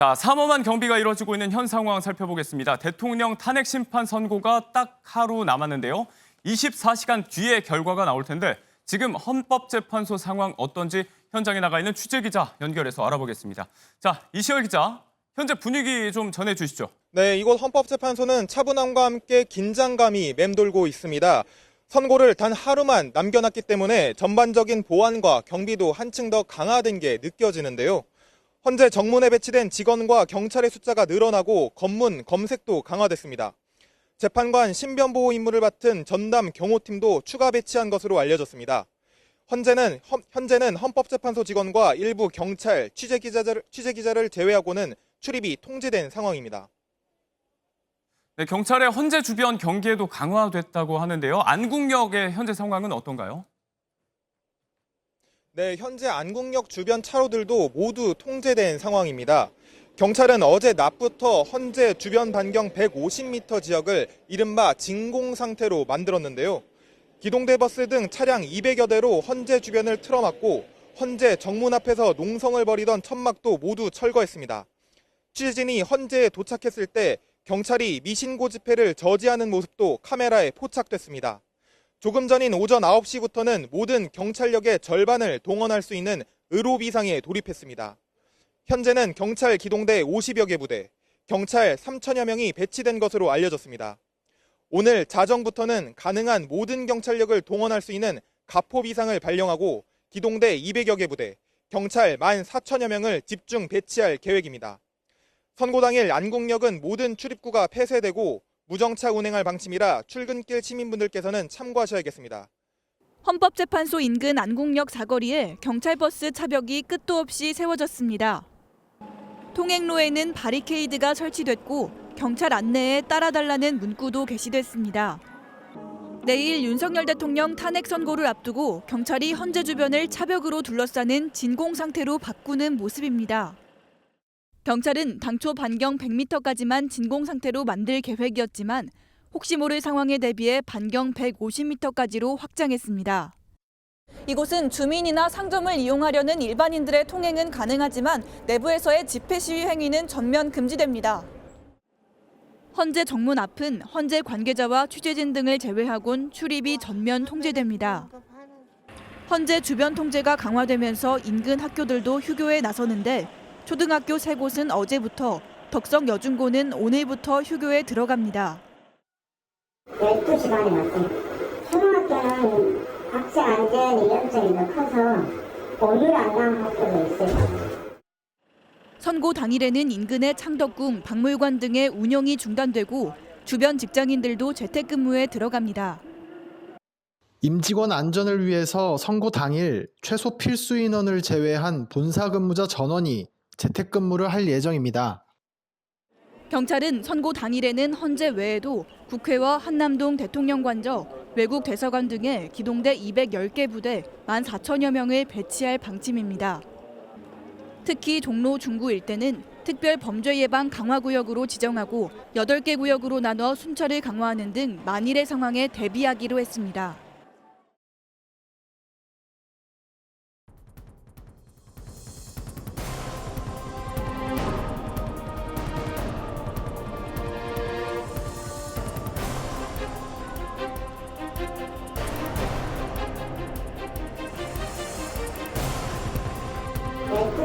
자, 삼엄한 경비가 이뤄지고 있는 현 상황 살펴보겠습니다. 대통령 탄핵 심판 선고가 딱 하루 남았는데요. 24시간 뒤에 결과가 나올 텐데 지금 헌법재판소 상황 어떤지 현장에 나가 있는 취재기자 연결해서 알아보겠습니다. 자, 이시열 기자, 현재 분위기 좀 전해주시죠. 네, 이곳 헌법재판소는 차분함과 함께 긴장감이 맴돌고 있습니다. 선고를 단 하루만 남겨놨기 때문에 전반적인 보안과 경비도 한층 더 강화된 게 느껴지는데요. 현재 정문에 배치된 직원과 경찰의 숫자가 늘어나고 검문, 검색도 강화됐습니다. 재판관 신변보호 임무를 맡은 전담 경호팀도 추가 배치한 것으로 알려졌습니다. 현재는 헌법재판소 직원과 일부 경찰, 취재기자를 제외하고는 출입이 통제된 상황입니다. 네, 경찰의 헌재 주변 경계도 강화됐다고 하는데요. 안국역의 현재 상황은 어떤가요? 네, 현재 안국역 주변 차로들도 모두 통제된 상황입니다. 경찰은 어제 낮부터 헌재 주변 반경 150m 지역을 이른바 진공 상태로 만들었는데요. 기동대 버스 등 차량 200여 대로 헌재 주변을 틀어막고 헌재 정문 앞에서 농성을 벌이던 천막도 모두 철거했습니다. 취재진이 헌재에 도착했을 때 경찰이 미신고 집회를 저지하는 모습도 카메라에 포착됐습니다. 조금 전인 오전 9시부터는 모든 경찰력의 절반을 동원할 수 있는 의료비상에 돌입했습니다. 현재는 경찰 기동대 50여 개 부대, 경찰 3천여 명이 배치된 것으로 알려졌습니다. 오늘 자정부터는 가능한 모든 경찰력을 동원할 수 있는 가포비상을 발령하고 기동대 200여 개 부대, 경찰 14,000여 명을 집중 배치할 계획입니다. 선고 당일 안국역은 모든 출입구가 폐쇄되고 무정차 운행할 방침이라 출근길 시민분들께서는 참고하셔야겠습니다. 헌법재판소 인근 안국역 사거리에 경찰버스 차벽이 끝도 없이 세워졌습니다. 통행로에는 바리케이드가 설치됐고 경찰 안내에 따라달라는 문구도 게시됐습니다. 내일 윤석열 대통령 탄핵 선고를 앞두고 경찰이 헌재 주변을 차벽으로 둘러싸는 진공 상태로 바꾸는 모습입니다. 경찰은 당초 반경 100m까지만 진공 상태로 만들 계획이었지만 혹시 모를 상황에 대비해 반경 150m까지로 확장했습니다. 이곳은 주민이나 상점을 이용하려는 일반인들의 통행은 가능하지만 내부에서의 집회 시위 행위는 전면 금지됩니다. 헌재 정문 앞은 헌재 관계자와 취재진 등을 제외하곤 출입이 전면 통제됩니다. 헌재 주변 통제가 강화되면서 인근 학교들도 휴교에 나서는데 초등학교 3곳은 어제부터, 덕성여중고는 오늘부터 휴교에 들어갑니다. 12시간이 왔어요. 초등학교는 학생 안전 위험성이 더 커서 오늘 안 나온 학교도 있어요. 선고 당일에는 인근의 창덕궁, 박물관 등의 운영이 중단되고 주변 직장인들도 재택근무에 들어갑니다. 임직원 안전을 위해서 선고 당일 최소 필수 인원을 제외한 본사 근무자 전원이 재택근무를 할 예정입니다. 경찰은 선고 당일에는 헌재 외에도 국회와 한남동 대통령관저, 외국 대사관 등의 기동대 210개 부대 14,000여 명을 배치할 방침입니다. 특히 종로 중구 일대는 특별 범죄 예방 강화구역으로 지정하고 8개 구역으로 나눠 순찰을 강화하는 등 만일의 상황에 대비하기로 했습니다.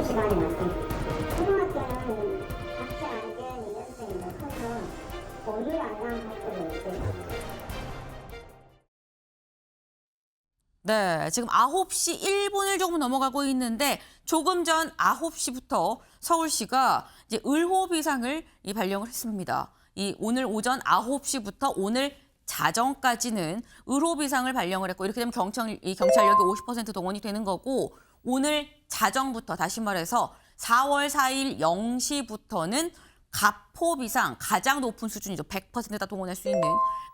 시간이 왔어요. 초등학교는 학생 안전 위험성이 더 커서 오늘 안 나온 학교도 있어요. 네, 지금 9시 1분을 조금 넘어가고 있는데 조금 전 9시부터 서울시가 이제 의호비상을 발령을 했습니다. 오늘 오전 9시부터 오늘 자정까지는 의호비상을 발령을 했고 이렇게 되면 경찰력이 50% 동원이 되는 거고 오늘 자정부터 다시 말해서 4월 4일 0시부터는 가포비상 가장 높은 수준이죠. 100%다 동원할 수 있는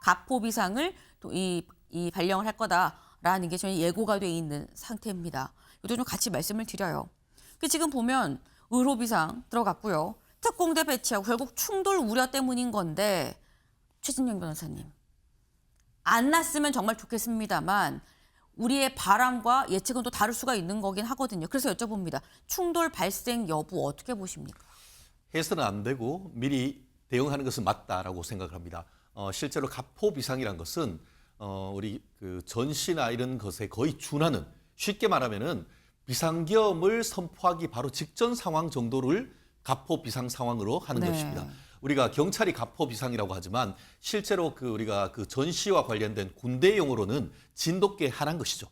가포비상을 또 이 발령을 할 거다라는 게 저희 예고가 돼 있는 상태입니다. 이것도 좀 같이 말씀을 드려요. 지금 보면 의료비상 들어갔고요. 특공대 배치하고 결국 충돌 우려 때문인 건데 최진영 변호사님. 안 났으면 정말 좋겠습니다만 우리의 바람과 예측은 또 다를 수가 있는 거긴 하거든요. 그래서 여쭤봅니다. 충돌 발생 여부 어떻게 보십니까? 해서는 안 되고 미리 대응하는 것은 맞다라고 생각을 합니다. 실제로 가포 비상이란 것은 우리 그 전시나 이런 것에 거의 준하는, 쉽게 말하면은 비상계엄을 선포하기 바로 직전 상황 정도를 가포 비상 상황으로 하는 네. 것입니다. 우리가 경찰이 가포 비상이라고 하지만 실제로 우리가 그 전시와 관련된 군대 용어로는 진돗개 하나인 것이죠.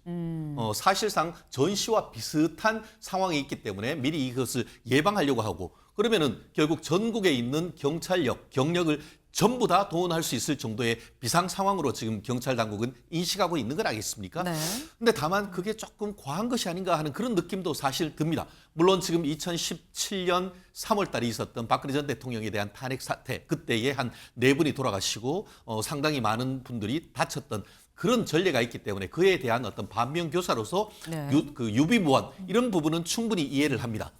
사실상 전시와 비슷한 상황이 있기 때문에 미리 이것을 예방하려고 하고, 그러면은 결국 전국에 있는 경찰력, 경력을 전부 다 동원할 수 있을 정도의 비상 상황으로 지금 경찰 당국은 인식하고 있는 건 아니겠습니까? 네. 근데 다만 그게 조금 과한 것이 아닌가 하는 그런 느낌도 사실 듭니다. 물론 지금 2017년 3월 달에 있었던 박근혜 전 대통령에 대한 탄핵 사태, 그때에 한 4분이 돌아가시고 상당히 많은 분들이 다쳤던 그런 전례가 있기 때문에 그에 대한 어떤 반면교사로서 네. 유비무환 이런 부분은 충분히 이해를 합니다.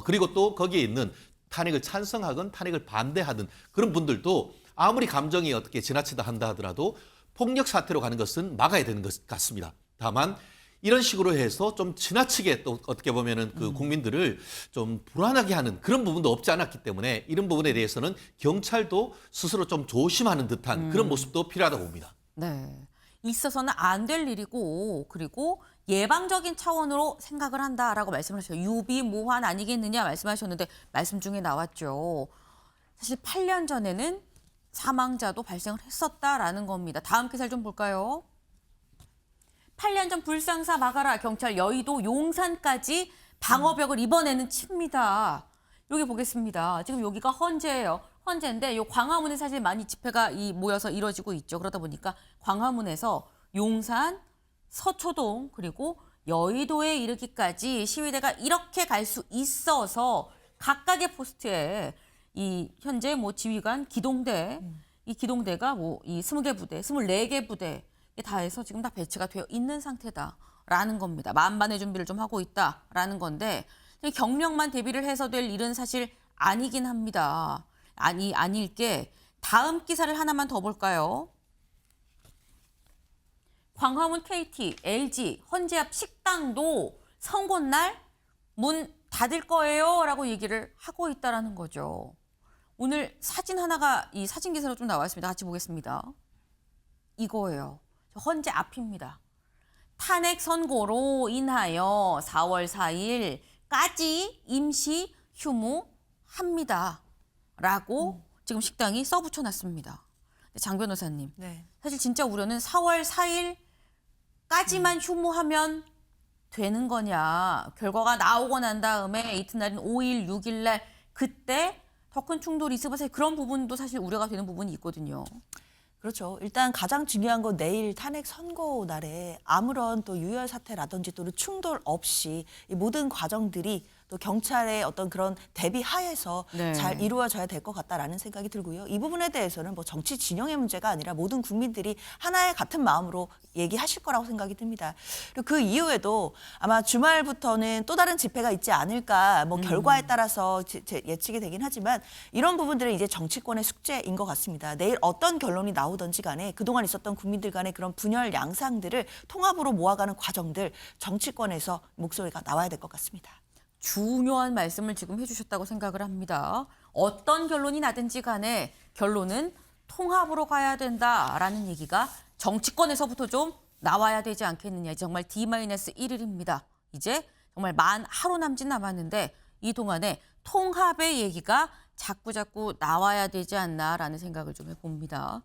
그리고 또 거기에 있는 탄핵을 찬성하건 탄핵을 반대하든 그런 분들도 아무리 감정이 어떻게 지나치다 한다 하더라도 폭력 사태로 가는 것은 막아야 되는 것 같습니다. 다만 이런 식으로 해서 좀 지나치게 또 어떻게 보면은 그 국민들을 좀 불안하게 하는 그런 부분도 없지 않았기 때문에 이런 부분에 대해서는 경찰도 스스로 좀 조심하는 듯한 그런 모습도 필요하다고 봅니다. 네. 있어서는 안 될 일이고, 그리고 예방적인 차원으로 생각을 한다라고 말씀을 하셨어요. 유비무환 아니겠느냐 말씀하셨는데 말씀 중에 나왔죠. 사실 8년 전에는 사망자도 발생을 했었다라는 겁니다. 다음 기사를 좀 볼까요? 8년 전 불상사 막아라. 경찰 여의도 용산까지 방어벽을 이번에는 칩니다. 여기 보겠습니다. 지금 여기가 헌재예요. 헌재인데 요 광화문에 사실 많이 집회가 모여서 이루어지고 있죠. 그러다 보니까 광화문에서 용산, 서초동 그리고 여의도에 이르기까지 시위대가 이렇게 갈 수 있어서 각각의 포스트에 이 현재 지휘관 기동대, 이 기동대가 이 20개 부대, 24개 부대 다 해서 지금 다 배치가 되어 있는 상태다라는 겁니다. 만반의 준비를 좀 하고 있다라는 건데 경력만 대비를 해서 될 일은 사실 아니긴 합니다. 아닐 게 다음 기사를 하나만 더 볼까요? 광화문 KT, LG, 헌재 앞 식당도 선거날 문 닫을 거예요 라고 얘기를 하고 있다라는 거죠. 오늘 사진 하나가 이 사진 기사로 좀 나와 있습니다. 같이 보겠습니다. 이거예요. 헌재 앞입니다. 탄핵 선고로 인하여 4월 4일까지 임시 휴무합니다. 라고 지금 식당이 써붙여놨습니다. 장 변호사님, 사실 진짜 우려는 4월 4일까지만 휴무하면 되는 거냐. 결과가 나오고 난 다음에 이튿날인 5일, 6일 날 그때 더 큰 충돌이 있어서 그런 부분도 사실 우려가 되는 부분이 있거든요. 그렇죠. 일단 가장 중요한 건 내일 탄핵 선고 날에 아무런 또 유혈 사태라든지 또는 충돌 없이 이 모든 과정들이 또 경찰의 어떤 그런 대비 하에서 네. 잘 이루어져야 될 것 같다라는 생각이 들고요. 이 부분에 대해서는 정치 진영의 문제가 아니라 모든 국민들이 하나의 같은 마음으로 얘기하실 거라고 생각이 듭니다. 그리고 그 이후에도 아마 주말부터는 또 다른 집회가 있지 않을까 결과에 따라서 예측이 되긴 하지만 이런 부분들은 이제 정치권의 숙제인 것 같습니다. 내일 어떤 결론이 나오든지 간에 그동안 있었던 국민들 간의 그런 분열 양상들을 통합으로 모아가는 과정들 정치권에서 목소리가 나와야 될 것 같습니다. 중요한 말씀을 지금 해주셨다고 생각을 합니다. 어떤 결론이 나든지 간에 결론은 통합으로 가야 된다라는 얘기가 정치권에서부터 좀 나와야 되지 않겠느냐. 정말 D-1일입니다. 이제 정말 만 하루 남짓 남았는데 이 동안에 통합의 얘기가 자꾸자꾸 나와야 되지 않나라는 생각을 좀 해봅니다.